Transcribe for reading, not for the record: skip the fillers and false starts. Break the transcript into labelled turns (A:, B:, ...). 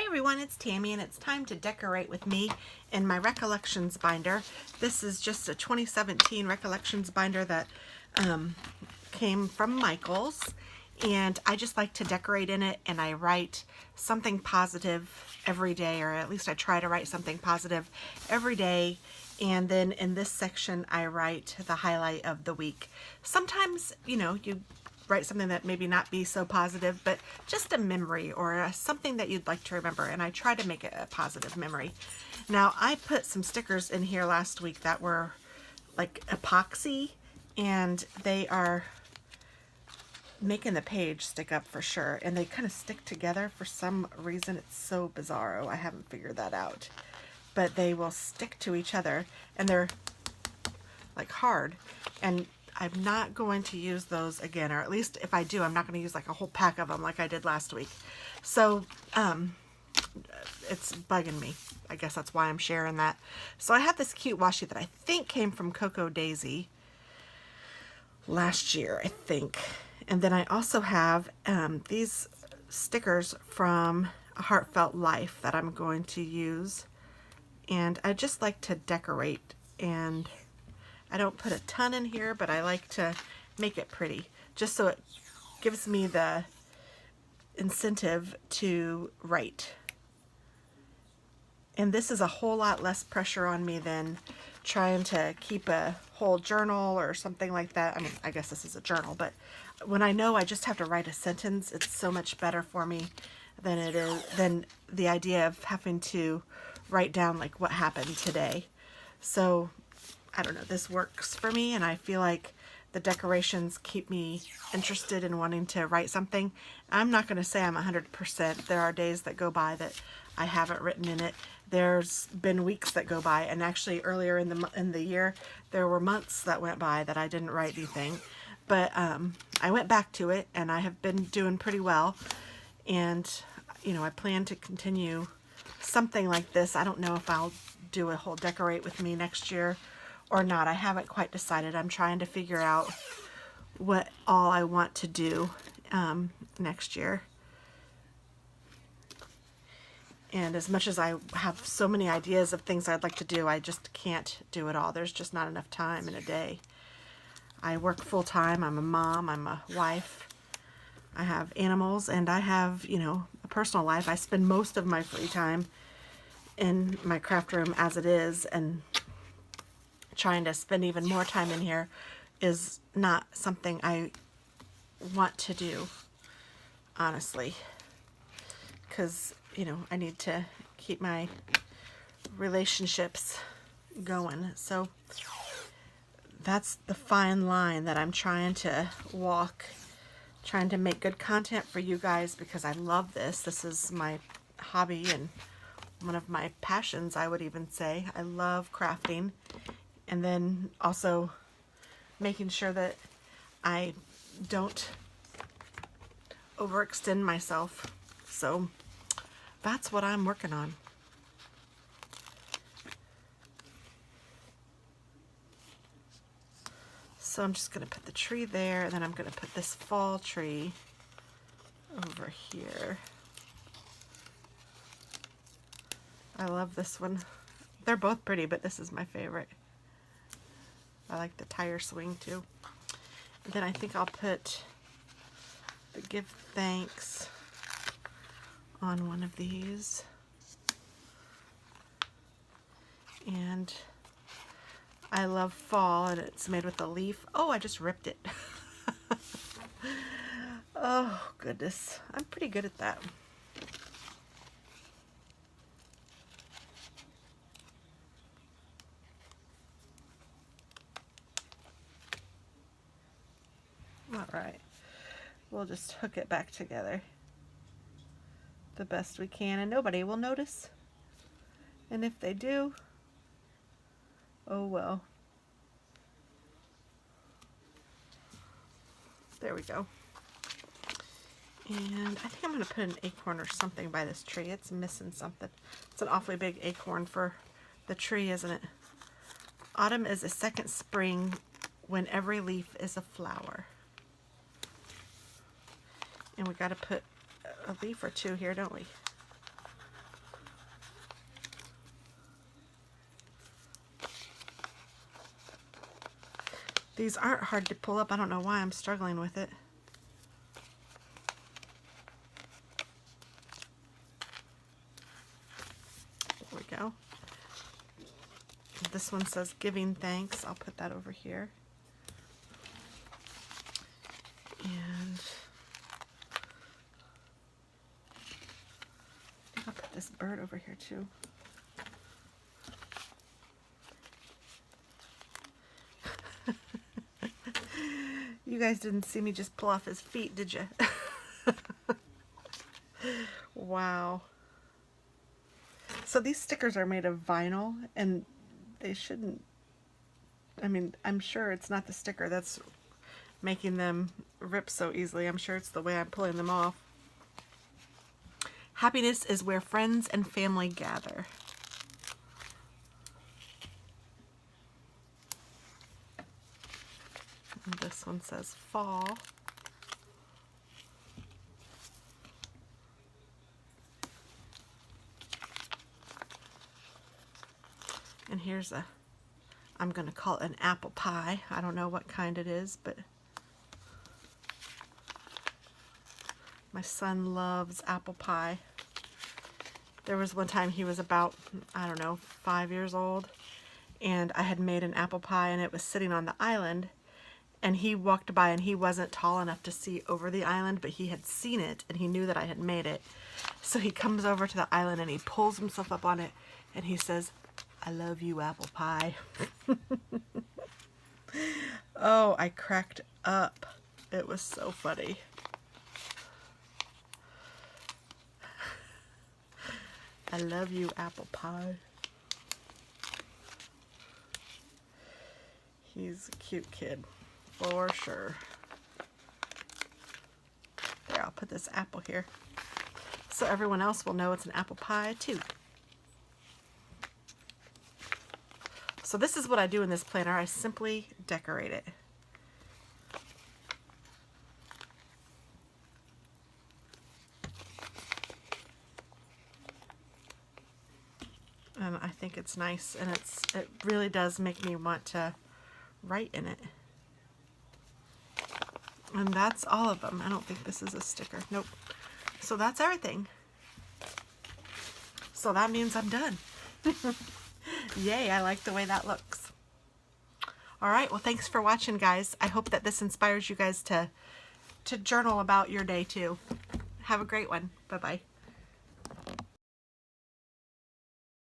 A: everyone, it's Tammy and it's time to decorate with me in my Recollections binder. This is just a 2017 Recollections binder that came from Michael's, and I just like to decorate in it, and I write something positive every day, or at least I try to write something positive every day. And then in this section I write the highlight of the week. Sometimes, you write something that maybe not be so positive, but just a memory or something that you'd like to remember, and I try to make it a positive memory. Now, I put some stickers in here last week that were like epoxy, and they are making the page stick up for sure, and they kind of stick together for some reason. It's so bizarro. I haven't figured that out, but they will stick to each other, and they're like hard, and I'm not going to use those again, or at least if I do, I'm not going to use like a whole pack of them like I did last week. So it's bugging me. I guess that's why I'm sharing that. So I have this cute washi that I think came from Coco Daisy last year, I think. And then I also have these stickers from A Heartfelt Life that I'm going to use. And I just like to decorate, and I don't put a ton in here, but I like to make it pretty, just so it gives me the incentive to write. And this is a whole lot less pressure on me than trying to keep a whole journal or something like that. I mean, I guess this is a journal, but when I know I just have to write a sentence, it's so much better for me than the idea of having to write down like what happened today. So I don't know, this works for me, and I feel like the decorations keep me interested in wanting to write something. I'm not going to say I'm 100%. There are days that go by that I haven't written in it. There's been weeks that go by, and actually earlier in the year, there were months that went by that I didn't write anything. But I went back to it, and I have been doing pretty well. And, I plan to continue something like this. I don't know if I'll do a whole decorate with me next year or not. I haven't quite decided. I'm trying to figure out what all I want to do next year. And as much as I have so many ideas of things I'd like to do, I just can't do it all. There's just not enough time in a day. I work full time. I'm a mom. I'm a wife. I have animals, and I have, a personal life. I spend most of my free time in my craft room as it is, and trying to spend even more time in here is not something I want to do, honestly, because I need to keep my relationships going. So that's the fine line that I'm trying to walk, trying to make good content for you guys, because I love this. This is my hobby and one of my passions, I would even say. I love crafting. And then also making sure that I don't overextend myself. So that's what I'm working on. So I'm just going to put the tree there, and then I'm going to put this fall tree over here. I love this one. They're both pretty, but this is my favorite. I like the tire swing too. And then I think I'll put the give thanks on one of these. And I love fall, and it's made with a leaf. Oh, I just ripped it. Oh, goodness. I'm pretty good at that. Alright, we'll just hook it back together the best we can, and nobody will notice. And if they do, oh well. There we go. And I think I'm going to put an acorn or something by this tree. It's missing something. It's an awfully big acorn for the tree, isn't it? Autumn is a second spring when every leaf is a flower. And we got to put a leaf or two here, don't we? These aren't hard to pull up. I don't know why I'm struggling with it. There we go. This one says giving thanks. I'll put that over here. And I'll put this bird over here too. You guys didn't see me just pull off his feet, did you? Wow. So these stickers are made of vinyl, and they shouldn't, I mean, I'm sure it's not the sticker that's making them rip so easily. I'm sure it's the way I'm pulling them off. Happiness is where friends and family gather. And this one says fall. And here's a, I'm going to call it an apple pie. I don't know what kind it is, but my son loves apple pie. There was one time he was about, I don't know, 5 years old, and I had made an apple pie and it was sitting on the island, and he walked by and he wasn't tall enough to see over the island, but he had seen it and he knew that I had made it. So he comes over to the island and he pulls himself up on it and he says, "I love you, apple pie." Oh, I cracked up. It was so funny. I love you, apple pie. He's a cute kid, for sure. There, I'll put this apple here, so everyone else will know it's an apple pie too. So this is what I do in this planner. I simply decorate it. And I think it's nice, and it really does make me want to write in it. And that's all of them. I don't think this is a sticker. Nope. So that's everything. So that means I'm done. Yay, I like the way that looks. All right, well, thanks for watching, guys. I hope that this inspires you guys to journal about your day too. Have a great one. Bye-bye.